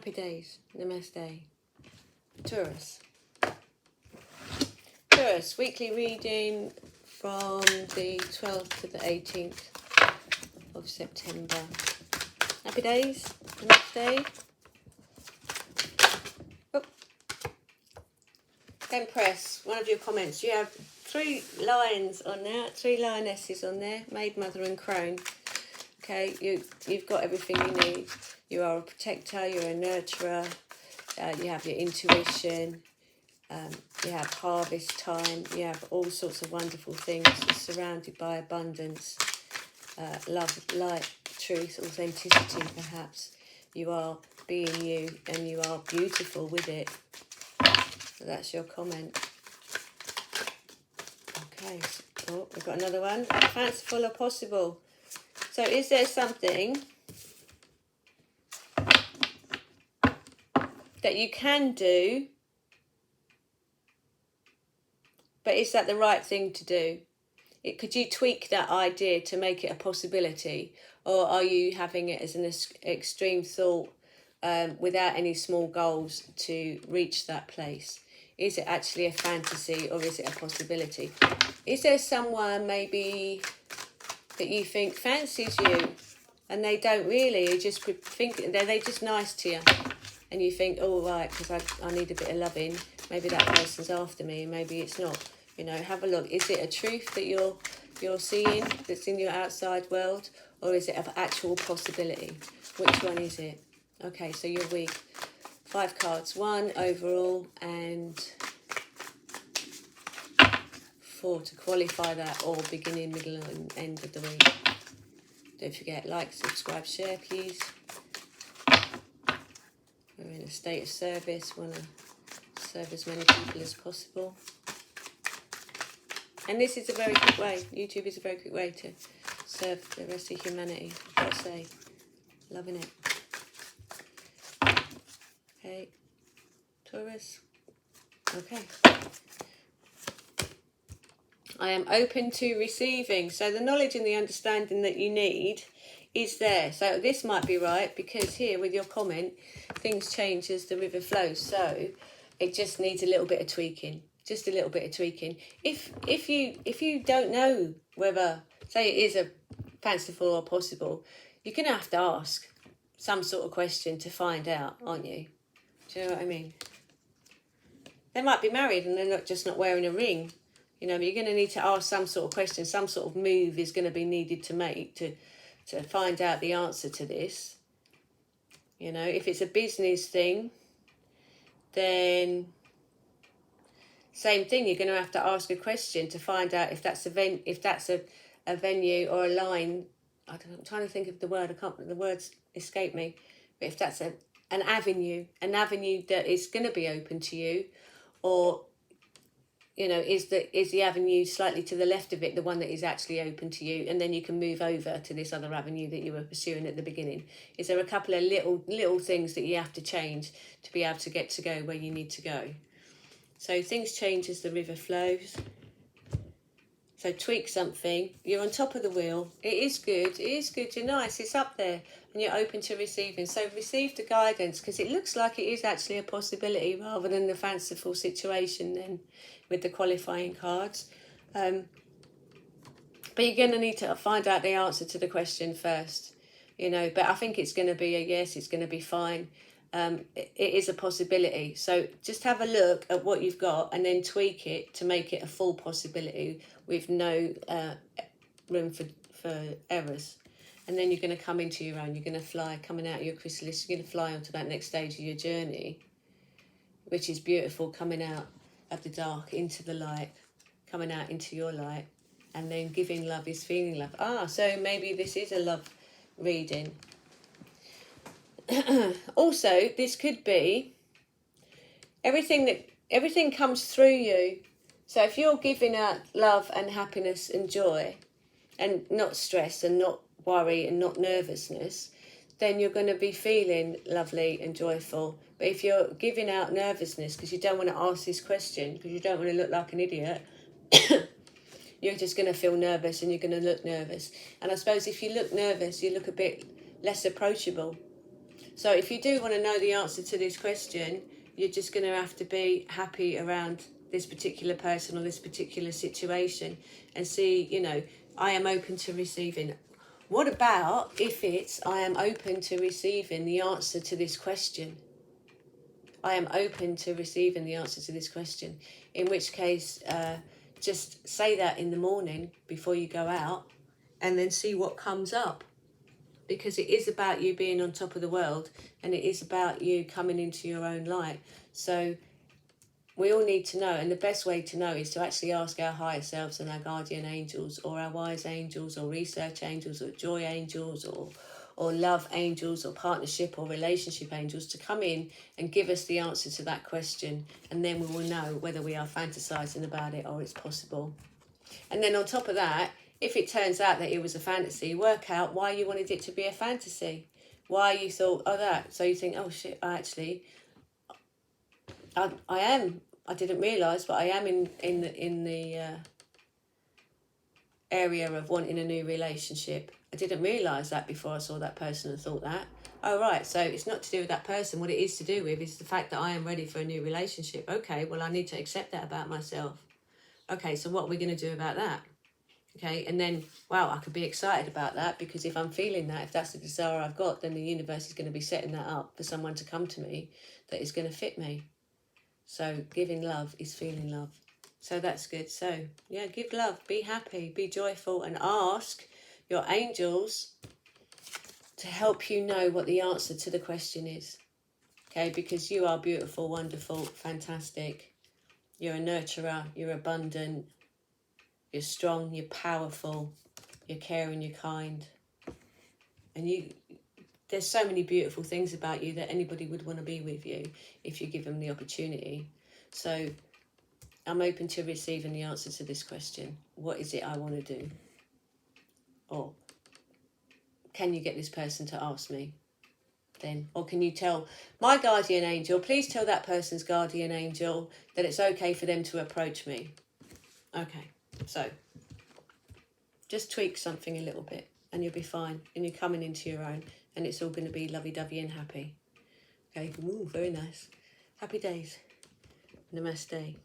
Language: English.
Happy days. Namaste. Taurus. Taurus, weekly reading from the 12th to the 18th of September. Happy days. Namaste. Oh. Don't press. One of your comments. You have 3 lions on there, 3 lionesses on there, maid, mother and crone. Okay, you've got everything you need. You are a protector, you're a nurturer, you have your intuition, you have harvest time, you have all sorts of wonderful things. You're surrounded by abundance, love, light, truth, authenticity perhaps. You are being you and you are beautiful with it. So that's your comment. Okay, oh, we've got another one. Fanciful or possible. So is there something that you can do, but is that the right thing to do? Could you tweak that idea to make it a possibility, or are you having it as an extreme thought without any small goals to reach that place? Is it actually a fantasy or is it a possibility? Is there someone maybe that you think fancies you and they don't really? You just think they're just nice to you, and you think, oh right, because I need a bit of loving, maybe that person's after me, maybe it's not. You know, have a look. Is it a truth that you're seeing that's in your outside world, or is it an actual possibility? Which one is it? Okay, so you're weak. 5 cards. 1 overall and 4 to qualify that, or beginning, middle and end of the week. Don't forget, like, subscribe, share please. We're in a state of service, want to serve as many people as possible. And this is a very quick way. YouTube is a very quick way to serve the rest of humanity, I've got to say. Loving it. Okay, Taurus. Okay. I am open to receiving. So the knowledge and the understanding that you need is there. So this might be right, because here with your comment, things change as the river flows. So it just needs a little bit of tweaking. Just a little bit of tweaking. If you don't know whether, say it is a fanciful or possible, you're going to have to ask some sort of question to find out, aren't you? Do you know what I mean? They might be married and they're just not wearing a ring. You know, but you're going to need to ask some sort of question. Some sort of move is going to be needed to make to find out the answer to this. You know, if it's a business thing, then same thing. You're going to have to ask a question to find out if that's a venue or a line. I'm trying to think of the word. The words escape me. But if that's an avenue that is going to be open to you, or you know, is the avenue slightly to the left of it the one that is actually open to you, and then you can move over to this other avenue that you were pursuing at the beginning? Is there a couple of little things that you have to change to be able to get to go where you need to go? So things change as the river flows. So tweak something. You're on top of the wheel. It is good. It is good. You're nice. It's up there. And you're open to receiving. So receive the guidance, because it looks like it is actually a possibility rather than the fanciful situation then with the qualifying cards. But you're going to need to find out the answer to the question first. You know, but I think it's going to be a yes. It's going to be fine. It is a possibility. So just have a look at what you've got and then tweak it to make it a full possibility with no room for errors. And then you're going to come into your own. You're going to fly, coming out of your chrysalis. You're going to fly onto that next stage of your journey, which is beautiful, coming out of the dark into the light, coming out into your light, and then giving love is feeling love. So maybe this is a love reading. Also, this could be everything comes through you. So if you're giving out love and happiness and joy, and not stress and not worry and not nervousness, then you're going to be feeling lovely and joyful. But if you're giving out nervousness because you don't want to ask this question, because you don't want to look like an idiot, you're just going to feel nervous and you're going to look nervous. And I suppose if you look nervous, you look a bit less approachable. So if you do want to know the answer to this question, you're just going to have to be happy around this particular person or this particular situation and see, you know, I am open to receiving. What about if it's I am open to receiving the answer to this question? I am open to receiving the answer to this question. In which case, just say that in the morning before you go out and then see what comes up. Because it is about you being on top of the world and it is about you coming into your own light. So we all need to know, and the best way to know is to actually ask our higher selves and our guardian angels or our wise angels or research angels or joy angels or love angels or partnership or relationship angels to come in and give us the answer to that question, and then we will know whether we are fantasizing about it or it's possible. And then on top of that, if it turns out that it was a fantasy, work out why you wanted it to be a fantasy, why you thought, oh, that. So you think, oh shit, I didn't realise, but I am in the area of wanting a new relationship. I didn't realise that before I saw that person and thought that. Oh, right, so it's not to do with that person. What it is to do with is the fact that I am ready for a new relationship. Okay, well, I need to accept that about myself. Okay, so what are we going to do about that? Okay, and then, wow, I could be excited about that, because if I'm feeling that, if that's the desire I've got, then the universe is going to be setting that up for someone to come to me that is going to fit me. So giving love is feeling love. So that's good. So, yeah, give love, be happy, be joyful, and ask your angels to help you know what the answer to the question is. Okay, because you are beautiful, wonderful, fantastic. You're a nurturer, you're abundant, you're strong, you're powerful, you're caring, you're kind. And there's so many beautiful things about you that anybody would want to be with you if you give them the opportunity. So I'm open to receiving the answer to this question. What is it I want to do? Or can you get this person to ask me then? Or can you tell my guardian angel, please tell that person's guardian angel that it's okay for them to approach me. Okay, so just tweak something a little bit and you'll be fine, and you're coming into your own, and it's all going to be lovey-dovey and happy. Okay, ooh, very nice. Happy days. Namaste.